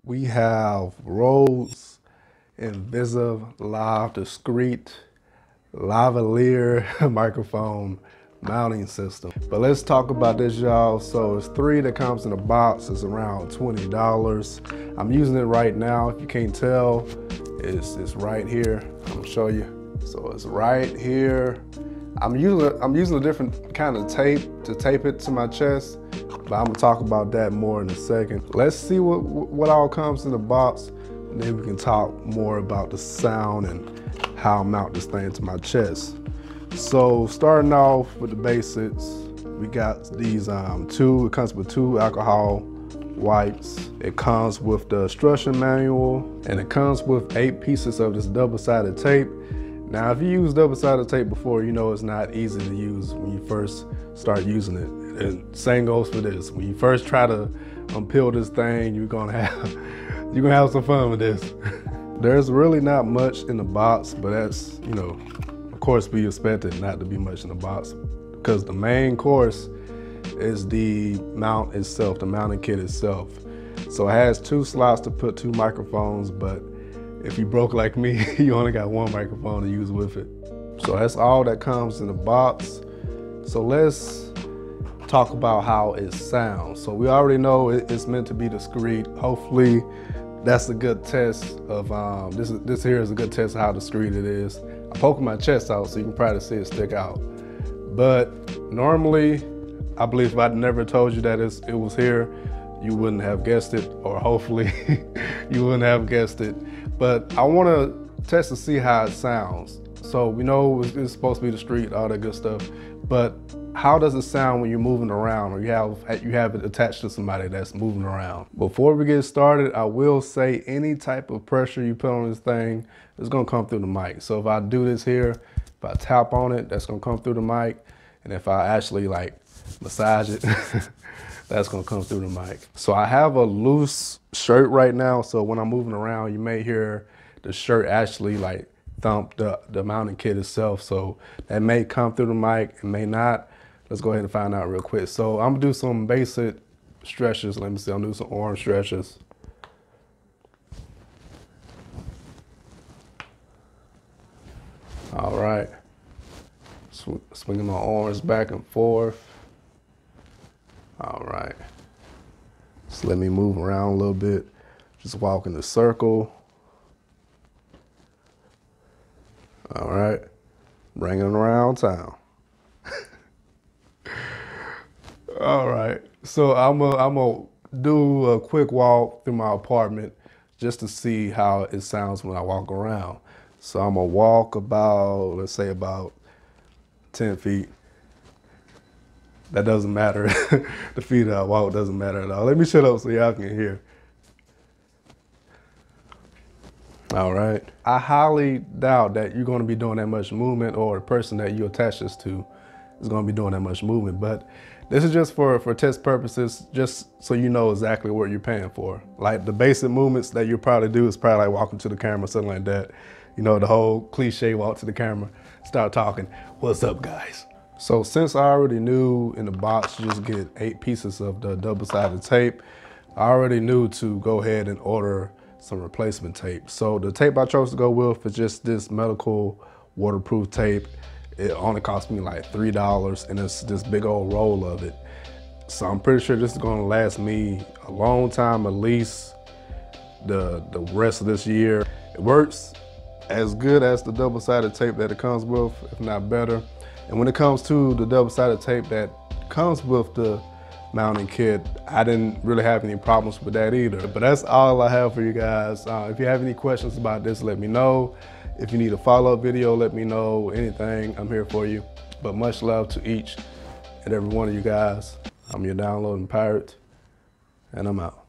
We have Rode's invisilav discrete lavalier microphone mounting system. But let's talk about this, y'all. So it's 3 that comes in a box. It's around $20. I'm using it right now. If you can't tell, it's right here. I'm gonna show you. So it's right here. I'm using a different kind of tape to tape it to my chest, but I'm gonna talk about that more in a second. Let's see what all comes in the box, and then we can talk more about the sound and how I mount this thing to my chest. So starting off with the basics, we got these it comes with 2 alcohol wipes. It comes with the instruction manual, and it comes with 8 pieces of this double-sided tape. Now, if you use double-sided tape before, you know it's not easy to use when you first start using it. And same goes for this. When you first try to unpeel this thing, you're gonna have some fun with this. There's really not much in the box, but that's, you know, of course we expect it not to be much in the box, because the main course is the mount itself, the mounting kit itself. So it has 2 slots to put 2 microphones, but if you broke like me, you only got 1 microphone to use with it. So that's all that comes in the box. So let's talk about how it sounds. So we already know it's meant to be discreet. Hopefully that's a good test of, this here is a good test of how discreet it is. I'm poking my chest out so you can probably see it stick out. But normally, I believe if I'd never told you that it was here, you wouldn't have guessed it, or hopefully you wouldn't have guessed it. But I want to test to see how it sounds. So we know it's supposed to be discreet, all that good stuff, but how does it sound when you're moving around, or you have it attached to somebody that's moving around? Before we get started, I will say any type of pressure you put on this thing is gonna come through the mic. So if I do this here, if I tap on it, that's gonna come through the mic. And if I actually like massage it, that's gonna come through the mic. So I have a loose shirt right now, so when I'm moving around, you may hear the shirt actually like thump the mounting kit itself. So that may come through the mic, it may not. Let's go ahead and find out real quick. So I'm gonna do some basic stretches. Let me see, I'm gonna do some arm stretches. All right, swinging my arms back and forth. All right, just let me move around a little bit. Just walk in the circle. All right, bringing it around town. All right, so I'm gonna do a quick walk through my apartment just to see how it sounds when I walk around. So I'm gonna walk about, let's say about 10 feet. That doesn't matter. The feet that I walk doesn't matter at all. Let me shut up so y'all can hear. All right. I highly doubt that you're gonna be doing that much movement, or the person that you attach this to is gonna be doing that much movement, but this is just for test purposes, just so you know exactly what you're paying for. Like the basic movements that you'll probably do is probably like walking to the camera, something like that. You know, the whole cliche walk to the camera, start talking, what's up guys? So since I already knew in the box you just get 8 pieces of the double-sided tape, I already knew to go ahead and order some replacement tape. So the tape I chose to go with is just this medical waterproof tape. It only cost me like $3, and it's this big old roll of it. So I'm pretty sure this is gonna last me a long time, at least the rest of this year. It works as good as the double-sided tape that it comes with, if not better. And when it comes to the double-sided tape that comes with the mounting kit, I didn't really have any problems with that either. But that's all I have for you guys. If you have any questions about this, let me know. If you need a follow-up video, let me know. Anything, I'm here for you. But much love to each and every one of you guys. I'm your downloading pirate, and I'm out.